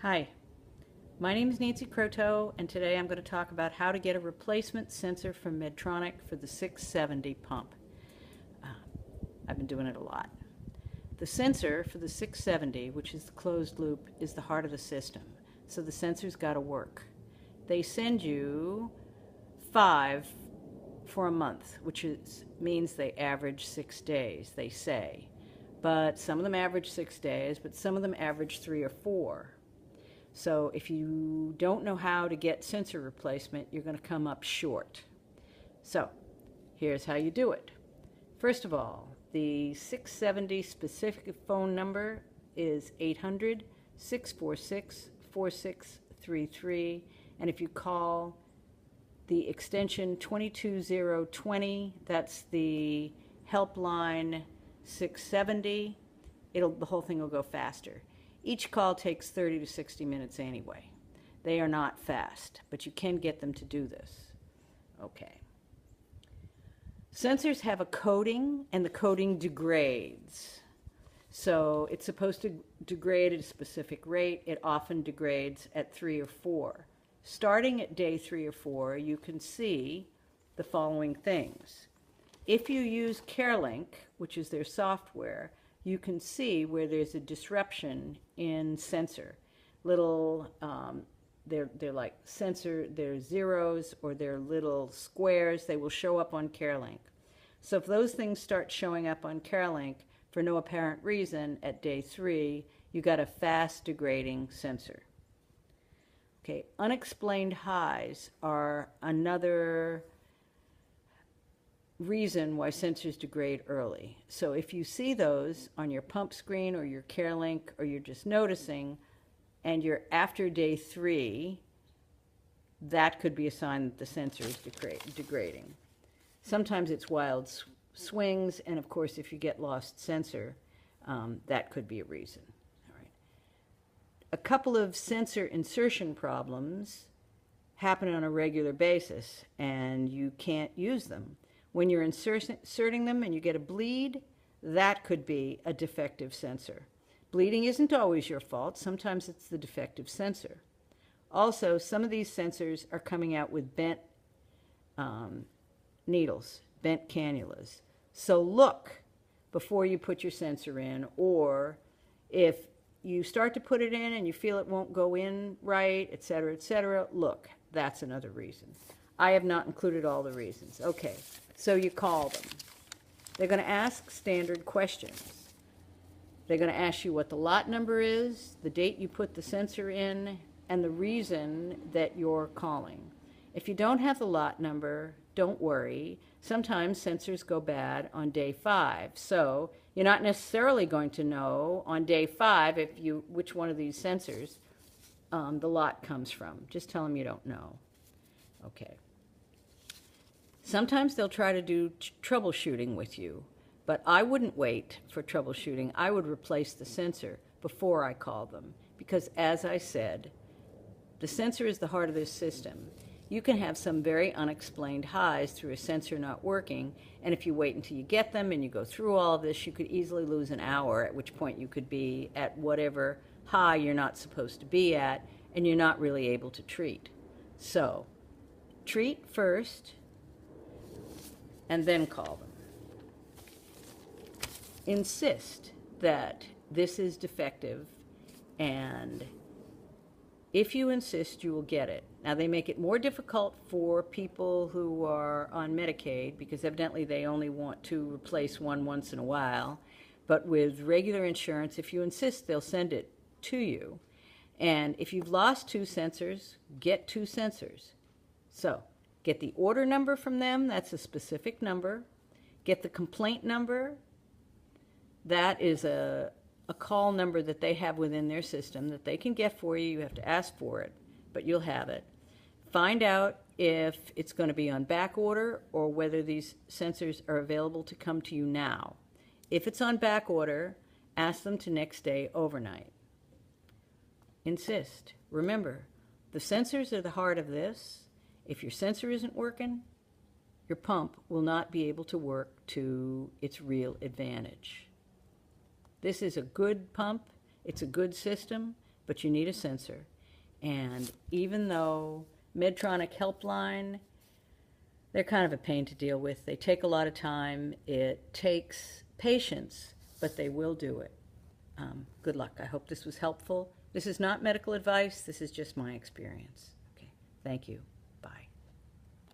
Hi, my name is Nancy Croteau, and today I'm going to talk about how to get a replacement sensor from Medtronic for the 670 pump. Uh, I've been doing it a lot. The sensor for the 670, which is the closed loop, is the heart of the system, so the sensor's got to work. They send you 5 for a month, which means they average 6 days, they say. But some of them average 6 days, but some of them average 3 or 4. So if you don't know how to get sensor replacement, you're going to come up short. So here's how you do it. First of all, the 670 specific phone number is 800-646-4633. And if you call the extension 22020, that's the helpline 670, the whole thing will go faster. Each call takes 30 to 60 minutes anyway. They are not fast, but you can get them to do this. Okay. Sensors have a coating, and the coating degrades. So it's supposed to degrade at a specific rate. It often degrades at 3 or 4. Starting at day 3 or 4, you can see the following things. If you use CareLink, which is their software, you can see where there's a disruption in sensor. Little, they're like sensor, they're zeros or they're little squares. They will show up on CareLink. So if those things start showing up on CareLink for no apparent reason at day 3, you got a fast degrading sensor. Okay, unexplained highs are another reason why sensors degrade early. So if you see those on your pump screen or your CareLink, or you're just noticing and you're after day 3, that could be a sign that the sensor is degrading. Sometimes it's wild swings, and of course if you get lost sensor, that could be a reason. All right. A couple of sensor insertion problems happen on a regular basis and you can't use them. When you're inserting them and you get a bleed, that could be a defective sensor. Bleeding isn't always your fault. Sometimes it's the defective sensor. Also, some of these sensors are coming out with bent needles, bent cannulas. So look before you put your sensor in, or if you start to put it in and you feel it won't go in right, etc., look, that's another reason. I have not included all the reasons. Okay, so you call them. They're going to ask standard questions. They're going to ask you what the lot number is, the date you put the sensor in, and the reason that you're calling. If you don't have the lot number, don't worry. Sometimes sensors go bad on day 5, so you're not necessarily going to know on day 5 which one of these sensors the lot comes from. Just tell them you don't know. Okay. Sometimes they'll try to do troubleshooting with you, but I wouldn't wait for troubleshooting. I would replace the sensor before I call them, because as I said, the sensor is the heart of this system. You can have some very unexplained highs through a sensor not working, and if you wait until you get them and you go through all of this, you could easily lose an hour, at which point you could be at whatever high you're not supposed to be at, and you're not really able to treat. So, treat first, and then call them. Insist that this is defective, and if you insist, you will get it. Now, they make it more difficult for people who are on Medicaid, because evidently they only want to replace one once in a while. But with regular insurance, if you insist, they'll send it to you. And if you've lost 2 sensors, get 2 sensors. So, get the order number from them, that's a specific number. Get the complaint number, that is a call number that they have within their system that they can get for you. You have to ask for it, but you'll have it. Find out if it's going to be on back order or whether these sensors are available to come to you now. If it's on back order, ask them to next day overnight. Insist. Remember, the sensors are the heart of this. If your sensor isn't working, your pump will not be able to work to its real advantage. This is a good pump, it's a good system, but you need a sensor. And even though Medtronic Helpline, they're kind of a pain to deal with. They take a lot of time. It takes patience, but they will do it. Good luck. I hope this was helpful. This is not medical advice. This is just my experience. Okay. Thank you.